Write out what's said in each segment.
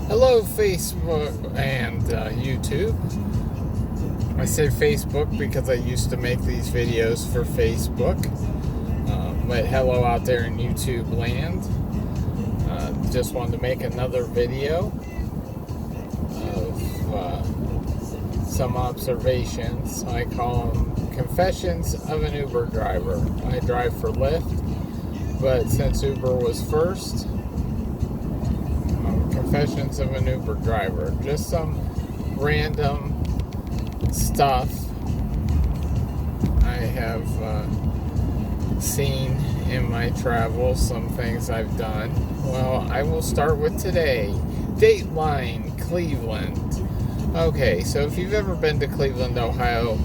Hello, Facebook and YouTube. I say Facebook because I used to make these videos for Facebook. But hello out there in YouTube land. Just wanted to make another video of some observations. I call them Confessions of an Uber Driver. I drive for Lyft, but since Uber was first, Confessions of an Uber Driver. Just some random stuff I have seen in my travels, some things I've done. Well, I will start with today. Dateline, Cleveland. Okay, so if you've ever been to Cleveland, Ohio,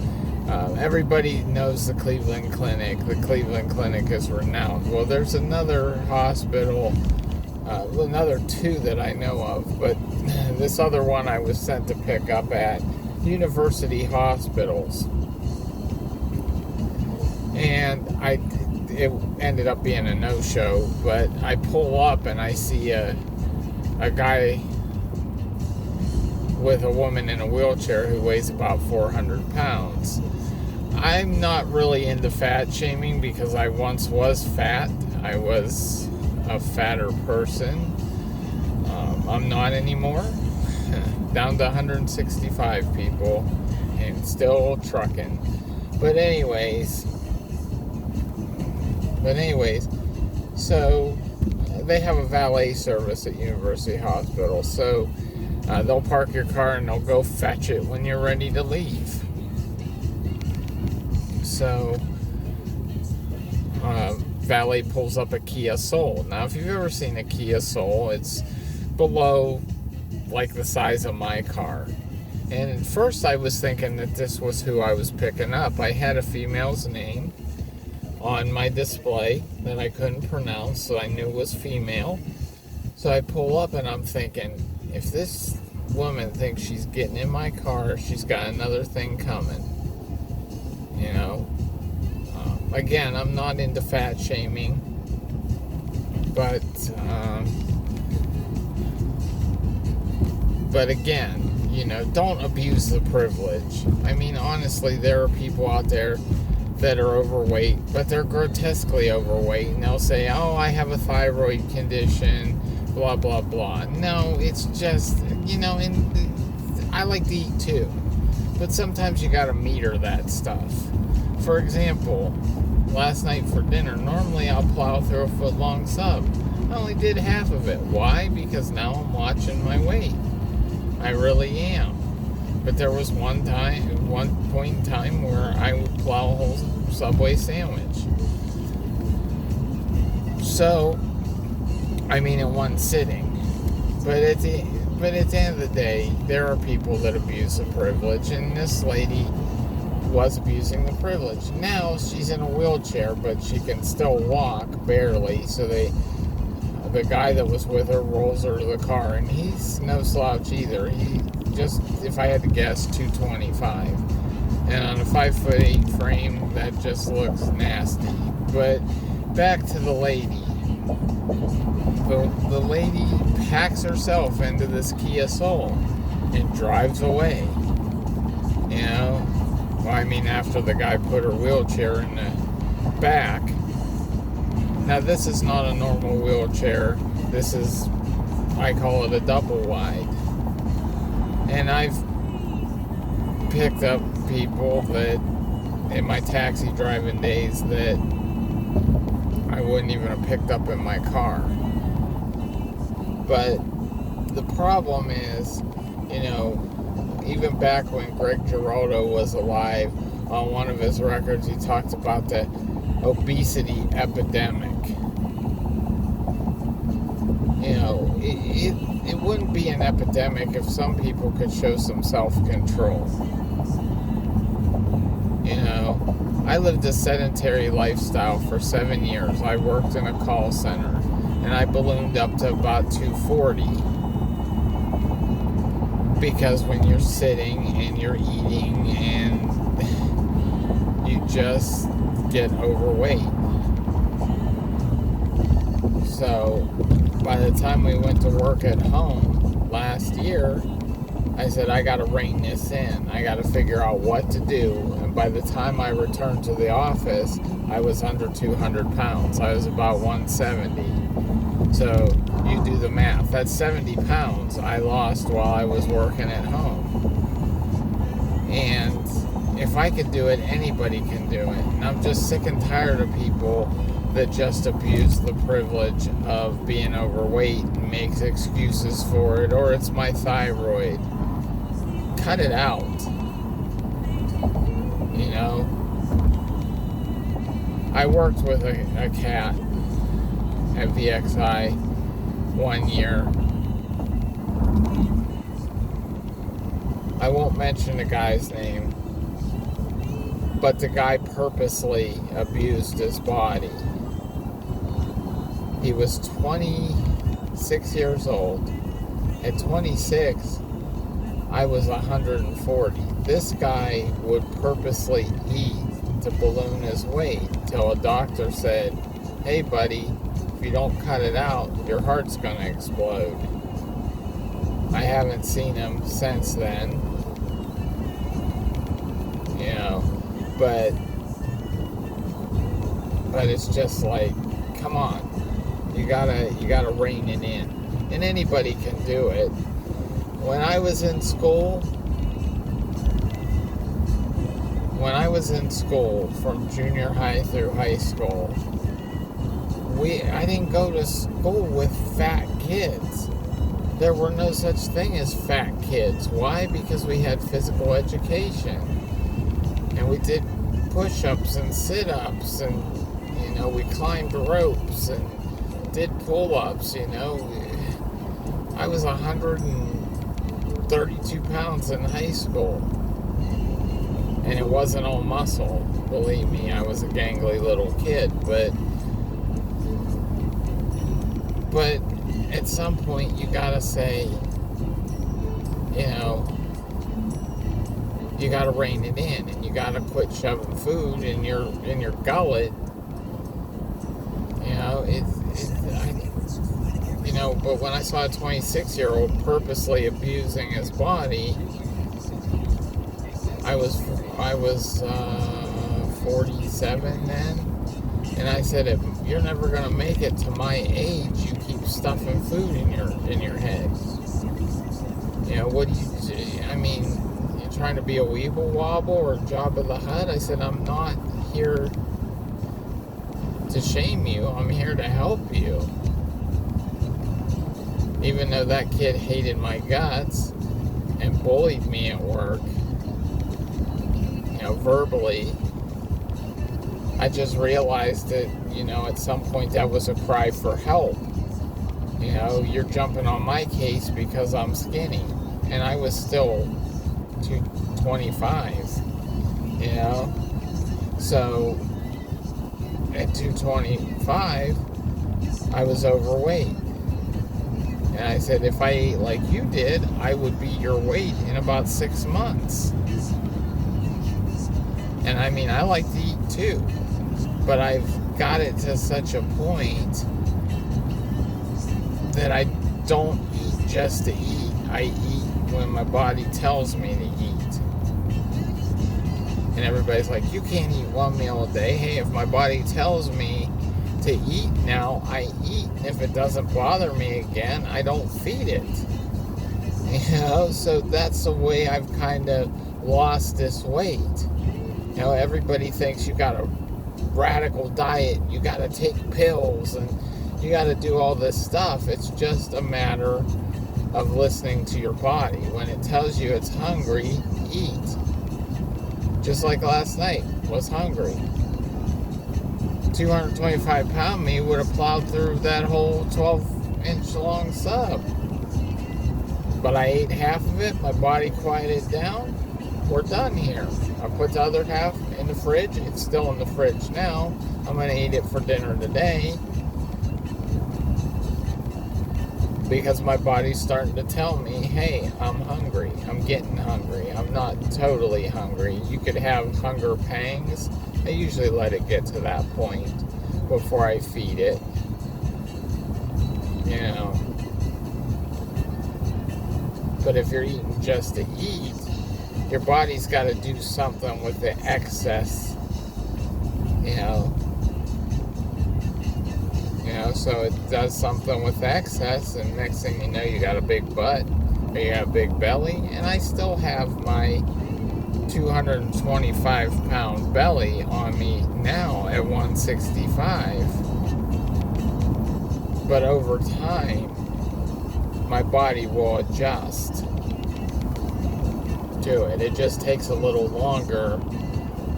everybody knows the Cleveland Clinic. The Cleveland Clinic is renowned. Well, there's another hospital, another two that I know of, but this other one I was sent to pick up at University Hospitals. And it ended up being a no-show, but I pull up and I see a guy with a woman in a wheelchair who weighs about 400 pounds. I'm not really into fat shaming because I once was fat. I was a fatter person. I'm not anymore. Down to 165 people and still trucking. But anyways, so they have a valet service at University Hospital. So they'll park your car and they'll go fetch it when you're ready to leave. So valet pulls up a Kia Soul. Now, if you've ever seen a Kia Soul, it's below like the size of my car. And at first I was thinking that this was who I was picking up. I had a female's name on my display that I couldn't pronounce, so I knew it was female. So I pull up and I'm thinking, if this woman thinks she's getting in my car, she's got another thing coming. You know? Again, I'm not into fat shaming, but again, you know, don't abuse the privilege. I mean, honestly, there are people out there that are overweight, but they're grotesquely overweight, and they'll say, oh, I have a thyroid condition, blah, blah, blah. No, it's just, you know, and I like to eat too, but sometimes you gotta meter that stuff. For example, last night for dinner, normally I'll plow through a foot-long sub. I only did half of it. Why? Because now I'm watching my weight. I really am. But there was one point in time where I would plow a whole Subway sandwich. So, I mean, in one sitting. But at the end of the day, there are people that abuse the privilege, and this lady was abusing the privilege. Now she's in a wheelchair, but she can still walk barely. So the guy that was with her rolls her to the car, and he's no slouch either. He just, if I had to guess, 225, and on a 5'8" frame, that just looks nasty. But back to the lady. The lady packs herself into this Kia Soul and drives away. You know. Well, I mean, after the guy put her wheelchair in the back. Now, this is not a normal wheelchair. This is, I call it a double wide. And I've picked up people that, in my taxi driving days, that I wouldn't even have picked up in my car. But the problem is, you know, even back when Greg Giraldo was alive, on one of his records, he talked about the obesity epidemic. You know, it wouldn't be an epidemic if some people could show some self-control. You know, I lived a sedentary lifestyle for 7 years. I worked in a call center, and I ballooned up to about 240. Because when you're sitting and you're eating and you just get overweight. So by the time we went to work at home, last year, I said, I got to rein this in. I got to figure out what to do. And by the time I returned to the office, I was under 200 pounds. I was about 170. So you do the math. That's 70 pounds I lost while I was working at home. And if I could do it, anybody can do it. And I'm just sick and tired of people that just abuse the privilege of being overweight and makes excuses for it, or it's my thyroid. Cut it out. You know, I worked with a cat at VXI 1 year. I won't mention the guy's name, but the guy purposely abused his body. He was 26 years old. At 26, I was 140. This guy would purposely eat to balloon his weight till a doctor said, hey buddy, if you don't cut it out, your heart's going to explode. I haven't seen him since then. You know, but it's just like, come on. You gotta rein it in. And anybody can do it. When I was in school, from junior high through high school, I didn't go to school with fat kids. There were no such thing as fat kids. Why? Because we had physical education. And we did push-ups and sit-ups, and, you know, we climbed ropes and did pull-ups, you know. I was 132 pounds in high school. And it wasn't all muscle. Believe me, I was a gangly little kid, but at some point you gotta say, you know, you gotta rein it in, and you gotta quit shoving food in your gullet. You know, but when I saw a 26-year-old purposely abusing his body, I was 47 then, and I said, if you're never gonna make it to my age, you keep stuffing food in your head. You know, what do you do? I mean, you're trying to be a Weeble Wobble or Jabba the Hutt? I said, I'm not here to shame you. I'm here to help you. Even though that kid hated my guts and bullied me at work, you know, verbally, I just realized that, you know, at some point that was a cry for help. You know, you're jumping on my case because I'm skinny. And I was still 225, you know. So, at 225, I was overweight. And I said, if I ate like you did, I would be your weight in about 6 months. And I mean, I like to eat too. But I've got it to such a point that I don't eat just to eat. I eat when my body tells me to eat. And everybody's like, you can't eat one meal a day. Hey, if my body tells me to eat now, I eat. If it doesn't bother me again, I don't feed it. You know, so that's the way I've kind of lost this weight. You know, everybody thinks you got a radical diet, you got to take pills, and you got to do all this stuff. It's just a matter of listening to your body. When it tells you it's hungry, eat. Just like last night, was hungry. 225-pound me would have plowed through that whole 12-inch long sub. But I ate half of it, my body quieted down, we're done here. I put the other half in the fridge, it's still in the fridge now. I'm going to eat it for dinner today. Because my body's starting to tell me, hey, I'm hungry. I'm getting hungry. I'm not totally hungry. You could have hunger pangs. I usually let it get to that point before I feed it. You know. But if you're eating just to eat, your body's got to do something with the excess, you know. So it does something with the excess, and next thing you know, you got a big butt, or you got a big belly. And I still have my 225-pound belly on me now at 165. But over time, my body will adjust to it. It just takes a little longer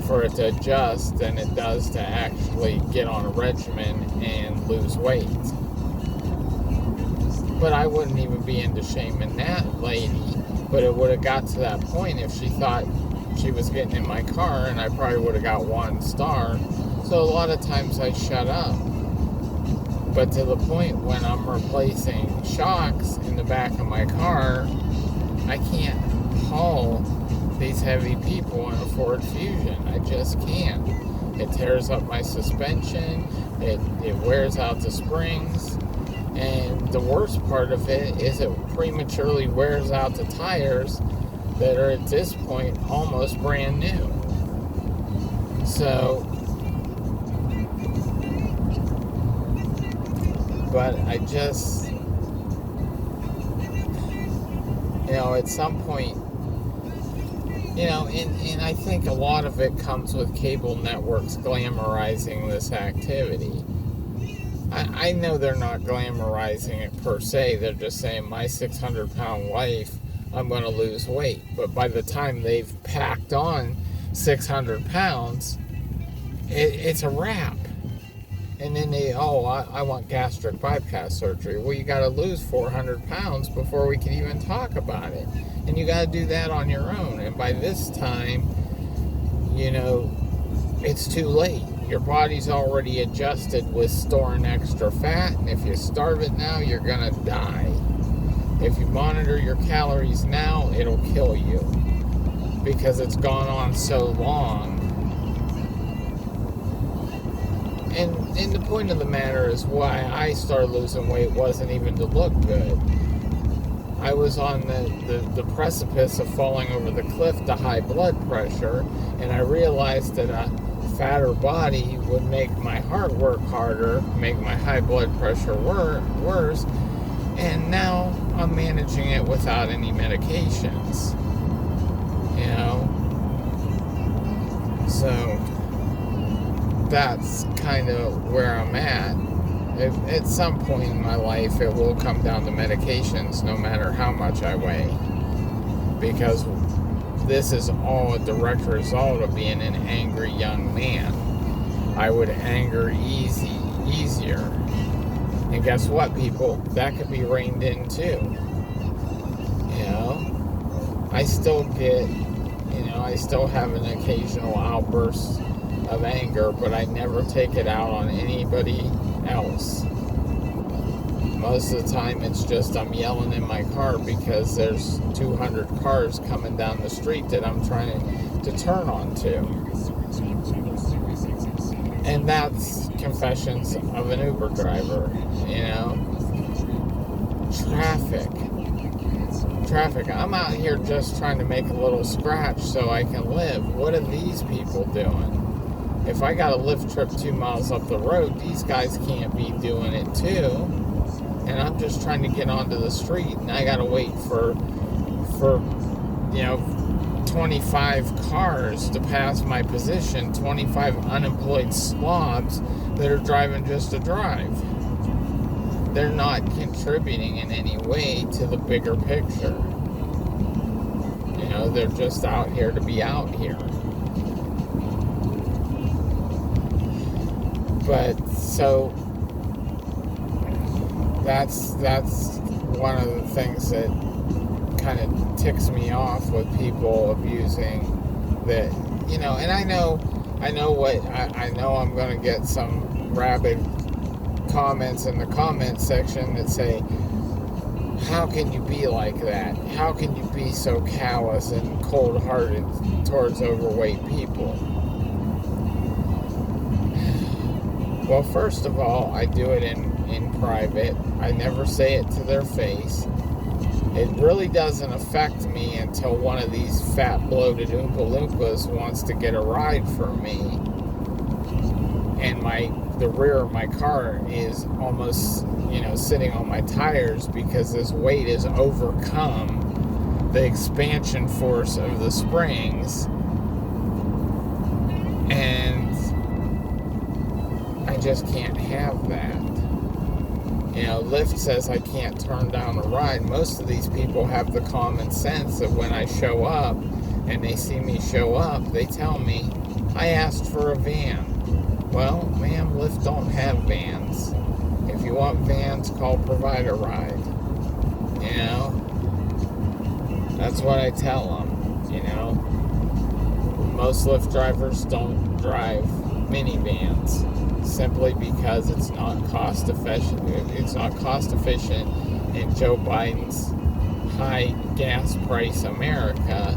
for it to adjust than it does to actually get on a regimen and lose weight. But I wouldn't even be into shaming that lady. But it would have got to that point if she thought she was getting in my car, and I probably would have got 1 star. So a lot of times I shut up. But to the point when I'm replacing shocks in the back of my car, I can't haul these heavy people in a Ford Fusion. I just can't. It tears up my suspension. It wears out the springs. And the worst part of it is it prematurely wears out the tires that are at this point almost brand new. So, but I just, at some point, and I think a lot of it comes with cable networks glamorizing this activity. I know they're not glamorizing it per se. They're just saying, my 600-pound wife, I'm going to lose weight. But by the time they've packed on 600 pounds, it's a wrap. And then I want gastric bypass surgery. Well, you got to lose 400 pounds before we can even talk about it. And you got to do that on your own. And by this time, it's too late. Your body's already adjusted with storing extra fat. And if you starve it now, you're going to die. If you monitor your calories now, it'll kill you. Because it's gone on so long. And the point of the matter is why I started losing weight wasn't even to look good. I was on the precipice of falling over the cliff to high blood pressure, and I realized that a fatter body would make my heart work harder, make my high blood pressure worse, and now I'm managing it without any medications. So that's kind of where I'm at. At some point in my life, it will come down to medications, no matter how much I weigh. Because this is all a direct result of being an angry young man. I would anger easier. And guess what, people? That could be reined in too. I still get, I still have an occasional outburst of anger, but I never take it out on anybody else. Most of the time it's just I'm yelling in my car because there's 200 cars coming down the street that I'm trying to turn onto. And that's confessions of an Uber driver, Traffic. I'm out here just trying to make a little scratch so I can live. What are these people doing? If I got a Lyft trip 2 miles up the road, these guys can't be doing it too. And I'm just trying to get onto the street, and I gotta wait for 25 cars to pass my position, 25 unemployed slobs that are driving just to drive. They're not contributing in any way to the bigger picture. They're just out here to be out here. But so that's one of the things that kind of ticks me off with people abusing that, and I know I'm going to get some rabid comments in the comment section that say, how can you be like that? How can you be so callous and cold-hearted towards overweight people? Well, first of all, I do it in private. I never say it to their face. It really doesn't affect me until one of these fat, bloated Oompa Loompas wants to get a ride from me, and the rear of my car is almost, sitting on my tires because this weight has overcome the expansion force of the springs, and I just can't have that. Lyft says I can't turn down a ride. Most of these people have the common sense that when I show up and they see me show up, they tell me, I asked for a van. Well, ma'am, Lyft don't have vans. If you want vans, call Provide a Ride. That's what I tell them. Most Lyft drivers don't drive minivans simply because it's not cost efficient. It's not cost efficient in Joe Biden's high gas price America.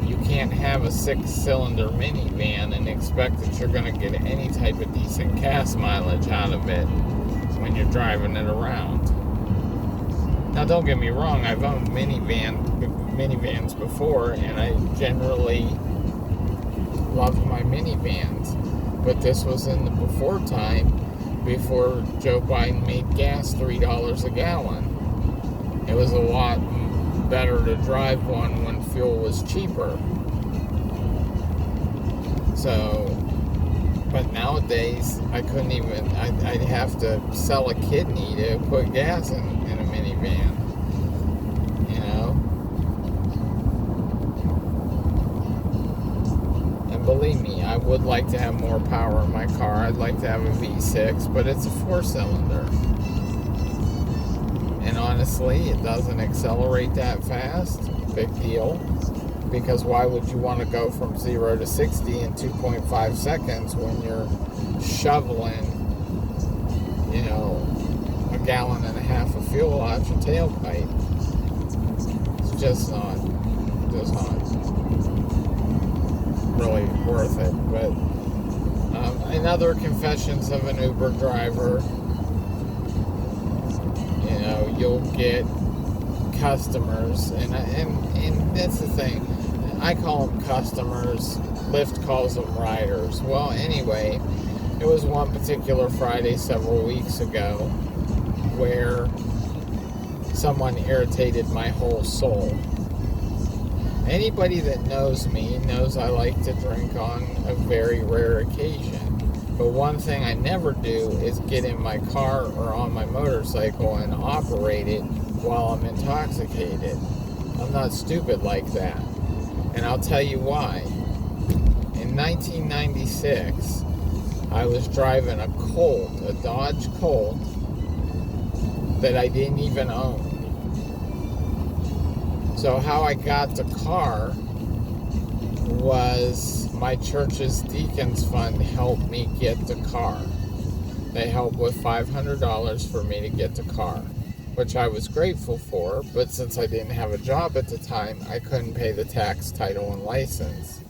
You can't have a 6-cylinder minivan and expect that you're going to get any type of decent gas mileage out of it when you're driving it around. Now, don't get me wrong, I've owned minivans before, and I generally loved my minivans. But this was in the before time, before Joe Biden made gas $3 a gallon. It was a lot better to drive one when fuel was cheaper. So, but nowadays, I couldn't even, I'd have to sell a kidney to put gas in a minivan. And believe me, I would like to have more power in my car. I'd like to have a V6, but it's a 4-cylinder. And honestly, it doesn't accelerate that fast. Big deal. Because why would you want to go from 0 to 60 in 2.5 seconds when you're shoveling, a gallon and a half of fuel out your tailpipe? It's just not really worth it. But another confessions of an Uber driver. You'll get customers, and that's the thing. I call them customers. Lyft calls them riders. Well, anyway, it was one particular Friday several weeks ago where someone irritated my whole soul. Anybody that knows me knows I like to drink on a very rare occasion. But one thing I never do is get in my car or on my motorcycle and operate it while I'm intoxicated. I'm not stupid like that. And I'll tell you why. In 1996, I was driving a Dodge Colt that I didn't even own. So how I got the car was my church's Deacons Fund helped me get the car. They helped with $500 for me to get the car, which I was grateful for, but since I didn't have a job at the time, I couldn't pay the tax, title, and license.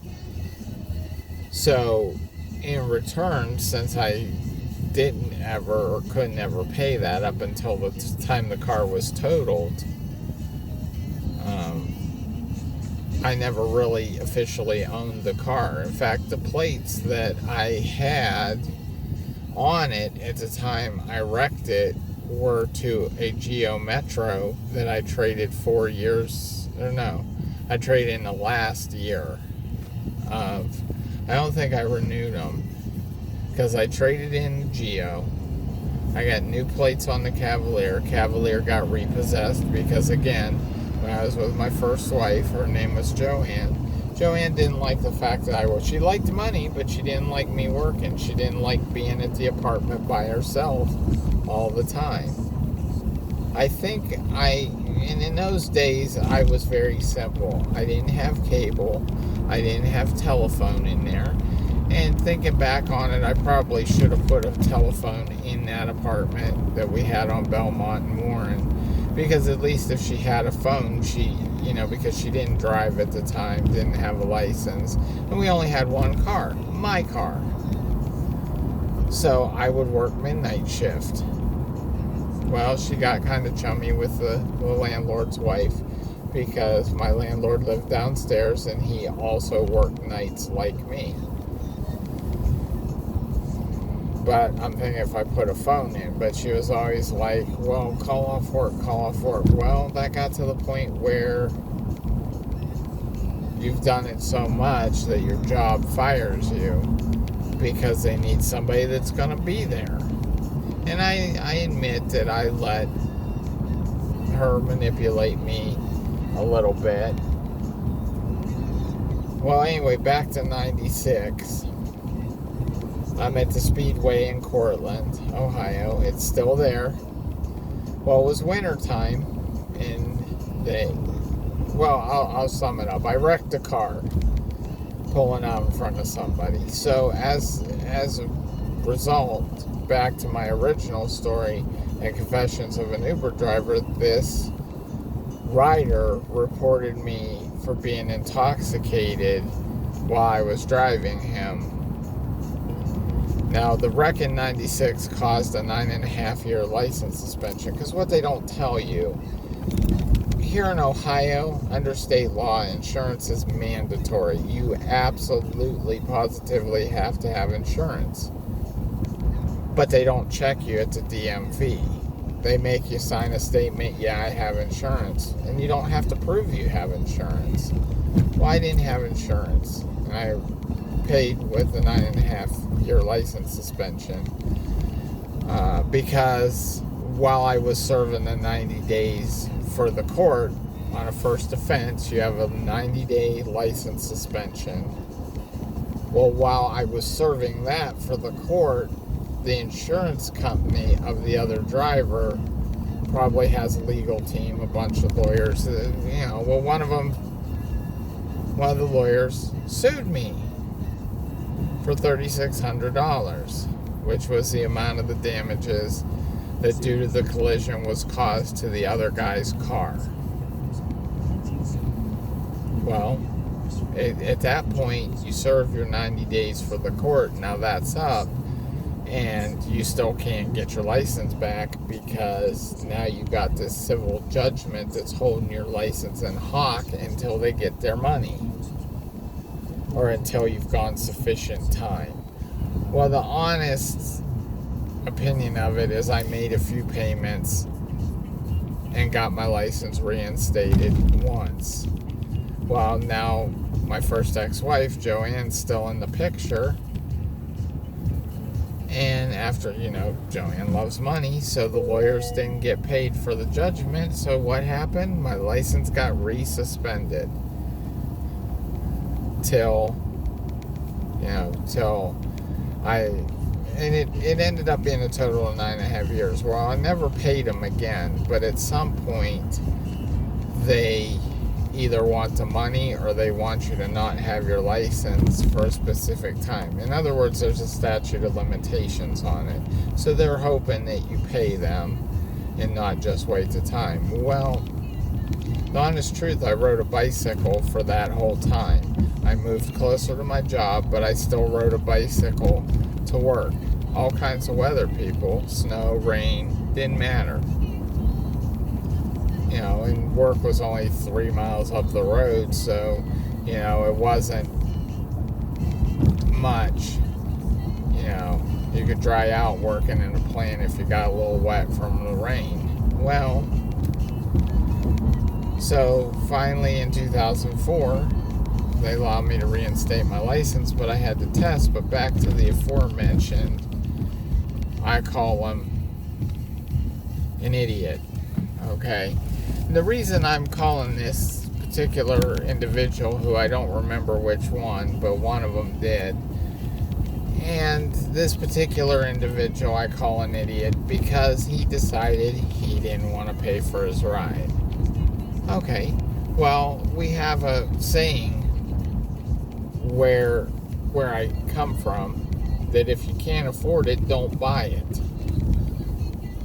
So, in return, since I didn't ever or couldn't ever pay that up until the time the car was totaled, I never really officially owned the car. In fact, the plates that I had on it at the time I wrecked it were to a Geo Metro that I traded 4 years, I traded in the last year of, I don't think I renewed them, because I traded in Geo. I got new plates on the Cavalier. Cavalier got repossessed because, again, when I was with my first wife, her name was Joanne. Joanne didn't like the fact that she liked money, but she didn't like me working. She didn't like being at the apartment by herself all the time. I think and in those days, I was very simple. I didn't have cable. I didn't have telephone in there. And thinking back on it, I probably should have put a telephone in that apartment that we had on Belmont and Warren. Because at least if she had a phone, because she didn't drive at the time, didn't have a license, and we only had one car, my car. So I would work midnight shift. Well, she got kind of chummy with the landlord's wife because my landlord lived downstairs and he also worked nights like me. But I'm thinking if I put a phone in, but she was always like, well, call off work. Well, that got to the point where you've done it so much that your job fires you because they need somebody that's going to be there. And I admit that I let her manipulate me a little bit. Well, anyway, back to 96. I'm at the Speedway in Cortland, Ohio. It's still there. Well, it was winter time, and I'll sum it up. I wrecked a car pulling out in front of somebody. So as a result, back to my original story and Confessions of an Uber Driver, this rider reported me for being intoxicated while I was driving him. Now, the wreck in 96 caused a 9.5-year license suspension, because what they don't tell you, here in Ohio, under state law, insurance is mandatory. You absolutely, positively have to have insurance. But they don't check you at the DMV. They make you sign a statement, yeah, I have insurance. And you don't have to prove you have insurance. Well, I didn't have insurance. And I paid with the 9.5-year license suspension because while I was serving the 90 days for the court on a first offense, you have a 90-day license suspension. Well, while I was serving that for the court, the insurance company of the other driver probably has a legal team, a bunch of lawyers. One of the lawyers sued me for $3,600, which was the amount of the damages that due to the collision was caused to the other guy's car. Well, at that point, you serve your 90 days for the court. Now that's up, and you still can't get your license back because now you got this civil judgment that's holding your license in hock until they get their money, or until you've gone sufficient time. Well, the honest opinion of it is I made a few payments and got my license reinstated once. Well, now my first ex-wife, Joanne's still in the picture. And after, Joanne loves money, so the lawyers didn't get paid for the judgment. So what happened? My license got resuspended. Till it ended up being a total of 9.5 years. Well, I never paid them again, but at some point they either want the money or they want you to not have your license for a specific time. In other words, there's a statute of limitations on it. So they're hoping that you pay them and not just wait the time. Well, the honest truth, I rode a bicycle for that whole time. I moved closer to my job, but I still rode a bicycle to work. All kinds of weather, people. Snow, rain, didn't matter. And work was only 3 miles up the road, so, it wasn't much. You could dry out working in a plant if you got a little wet from the rain. Well, so finally in 2004, they allowed me to reinstate my license, but I had to test. But back to the aforementioned, I call him an idiot, okay? And the reason I'm calling this particular individual, who I don't remember which one, but one of them did, and this particular individual I call an idiot because he decided he didn't want to pay for his ride. Okay, well, we have a saying where I come from that if you can't afford it, don't buy it.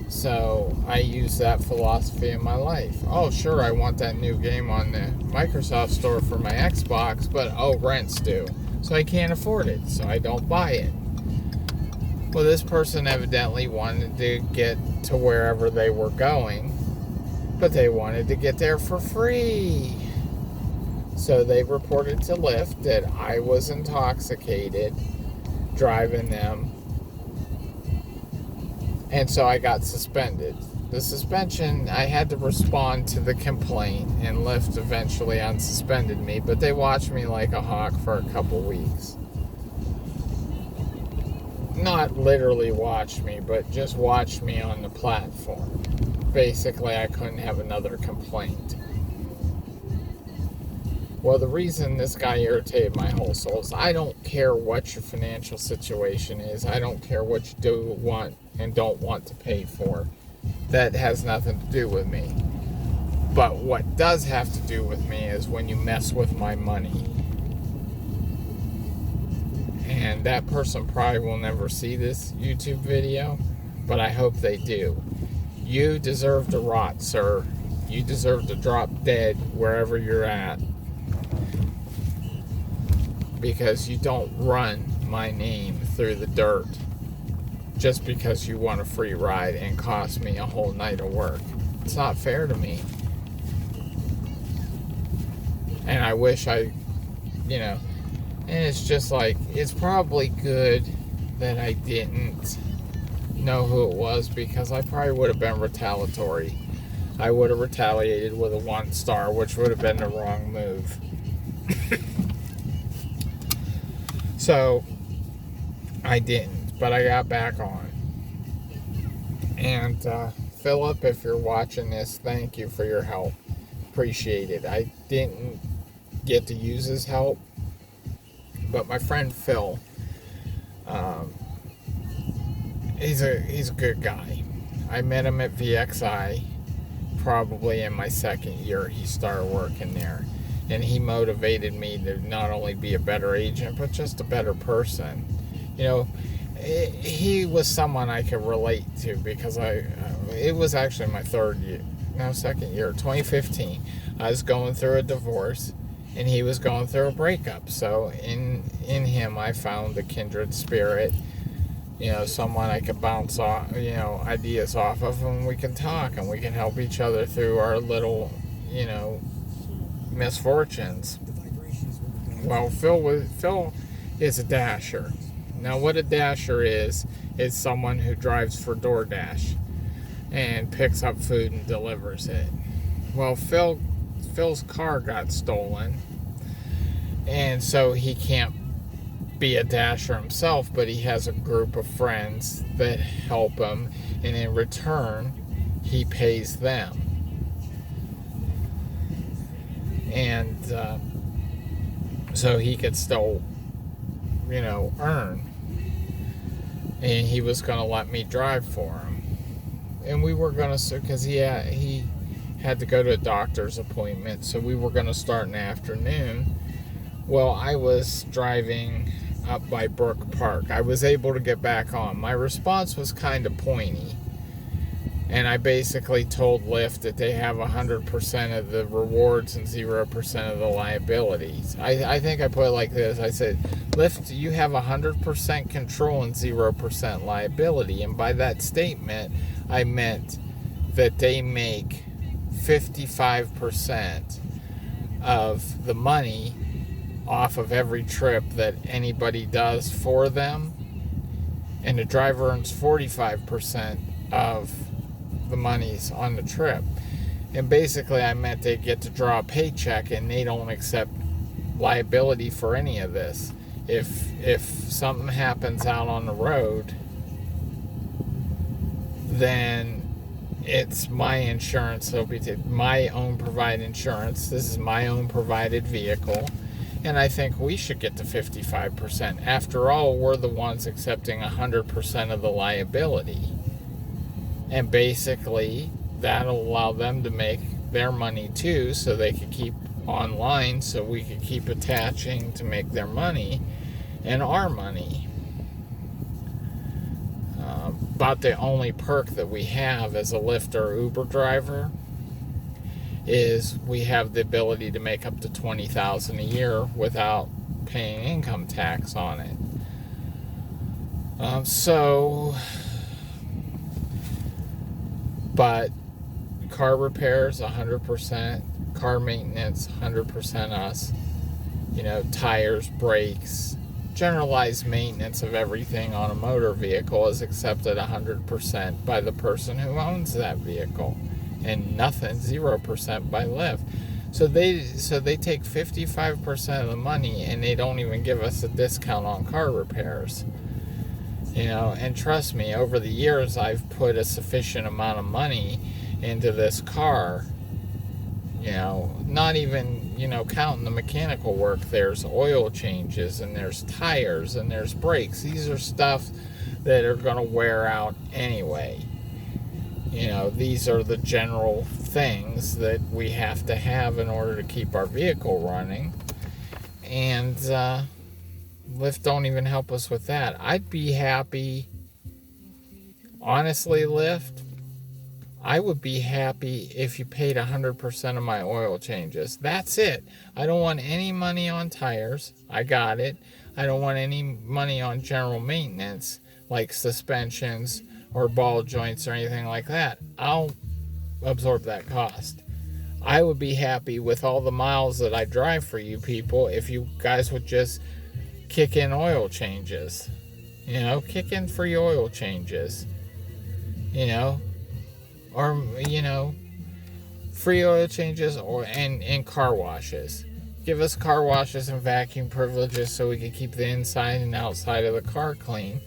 So I use that philosophy in my life. Oh, sure, I want that new game on the Microsoft Store for my Xbox, but rent's due. So I can't afford it, so I don't buy it. Well, this person evidently wanted to get to wherever they were going, but they wanted to get there for free. So they reported to Lyft that I was intoxicated driving them, and so I got suspended. The suspension, I had to respond to the complaint, and Lyft eventually unsuspended me, but they watched me like a hawk for a couple weeks. Not literally watched me, but just watched me on the platform. Basically, I couldn't have another complaint. Well, the reason this guy irritated my whole soul is I don't care what your financial situation is. I don't care what you do want and don't want to pay for. That has nothing to do with me. But what does have to do with me is when you mess with my money. And that person probably will never see this YouTube video, but I hope they do. You deserve to rot, sir. You deserve to drop dead wherever you're at. Because you don't run my name through the dirt just because you want a free ride and cost me a whole night of work. It's not fair to me. And I wish and it's just like, it's probably good that I didn't know who it was, because I probably would have been retaliatory. I would have retaliated with a 1 star, which would have been the wrong move. So, I didn't, but I got back on. And, Philip, if you're watching this, thank you for your help. Appreciate it. I didn't get to use his help, but my friend Phil, he's a good guy. I met him at VXI, probably in my 2nd year he started working there. And he motivated me to not only be a better agent, but just a better person. He was someone I could relate to, because it was actually my 2nd year, 2015. I was going through a divorce, and he was going through a breakup. So in him, I found a kindred spirit, someone I could bounce off, ideas off of, and we can talk, and we can help each other through our little, misfortunes. Well, Phil is a dasher. Now, what a dasher is someone who drives for DoorDash and picks up food and delivers it. Well, Phil's car got stolen, and so he can't be a dasher himself, but he has a group of friends that help him, and in return, he pays them. And so he could still, earn. And he was going to let me drive for him. And we were going to, because he had to go to a doctor's appointment, so we were going to start in the afternoon. Well, I was driving up by Brook Park. I was able to get back on. My response was kind of pointy. And I basically told Lyft that they have 100% of the rewards and 0% of the liabilities. I think I put it like this. I said, Lyft, you have 100% control and 0% liability. And by that statement, I meant that they make 55% of the money off of every trip that anybody does for them. And the driver earns 45% of the monies on the trip. And basically I meant they get to draw a paycheck, and they don't accept liability for any of this. If something happens out on the road, then it's my insurance. It'll be my own provided insurance. This is my own provided vehicle, and I think we should get to 55%. After all, we're the ones accepting 100% of the liability. And basically, that'll allow them to make their money too, so they could keep online, so we could keep attaching to make their money and our money. About the only perk that we have as a Lyft or Uber driver is we have the ability to make up to $20,000 a year without paying income tax on it. So, but car repairs, 100%. Car maintenance, 100% us. Tires, brakes, generalized maintenance of everything on a motor vehicle is accepted 100% by the person who owns that vehicle, and nothing, 0% by Lyft. So they take 55% of the money, and they don't even give us a discount on car repairs. And trust me, over the years I've put a sufficient amount of money into this car. Not even, counting the mechanical work. There's oil changes, and there's tires, and there's brakes. These are stuff that are going to wear out anyway. These are the general things that we have to have in order to keep our vehicle running. And Lyft don't even help us with that. I'd be happy, honestly, Lyft, I would be happy if you paid 100% of my oil changes. That's it. I don't want any money on tires. I got it. I don't want any money on general maintenance, like suspensions or ball joints or anything like that. I'll absorb that cost. I would be happy with all the miles that I drive for you people if you guys would just kick in oil changes. Kick in free oil changes. Or, free oil changes and car washes. Give us car washes and vacuum privileges so we can keep the inside and outside of the car clean.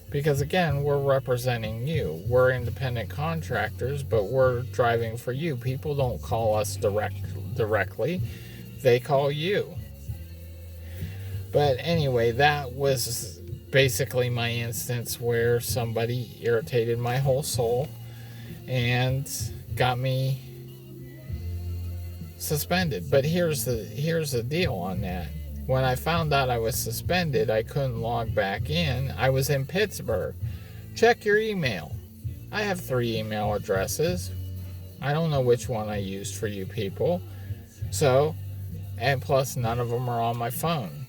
Because again, we're representing you. We're independent contractors, but we're driving for you. People don't call us directly. They call you. But anyway, that was basically my instance where somebody irritated my whole soul and got me suspended. But here's the deal on that. When I found out I was suspended, I couldn't log back in. I was in Pittsburgh. Check your email. I have 3 email addresses. I don't know which one I used for you people. And plus none of them are on my phone.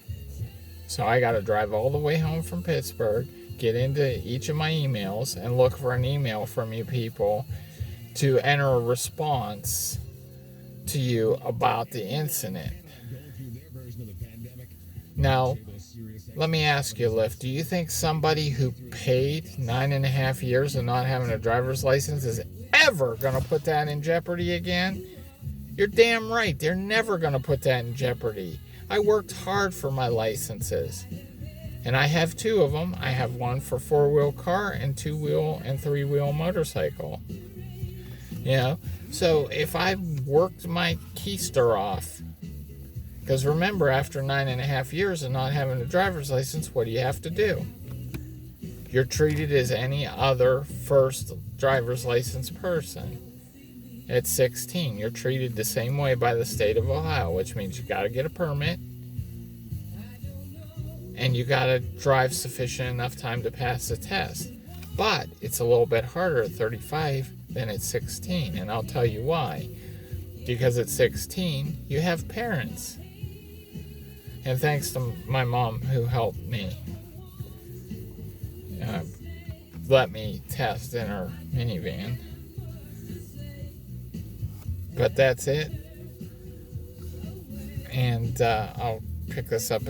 So I got to drive all the way home from Pittsburgh, get into each of my emails, and look for an email from you people to enter a response to you about the incident. Now, let me ask you, Lyft, do you think somebody who paid 9.5 years of not having a driver's license is ever going to put that in jeopardy again? You're damn right. They're never going to put that in jeopardy. I worked hard for my licenses. And I have 2 of them. I have one for 4-wheel car and 2-wheel and 3-wheel motorcycle. So if I worked my keister off, because remember, after 9.5 years of not having a driver's license, what do you have to do? You're treated as any other first driver's license person. At 16, you're treated the same way by the state of Ohio, which means you got to get a permit and you got to drive sufficient enough time to pass the test. But it's a little bit harder at 35 than at 16, and I'll tell you why. Because at 16, you have parents. And thanks to my mom who helped me, let me test in her minivan. But that's it. And I'll pick this up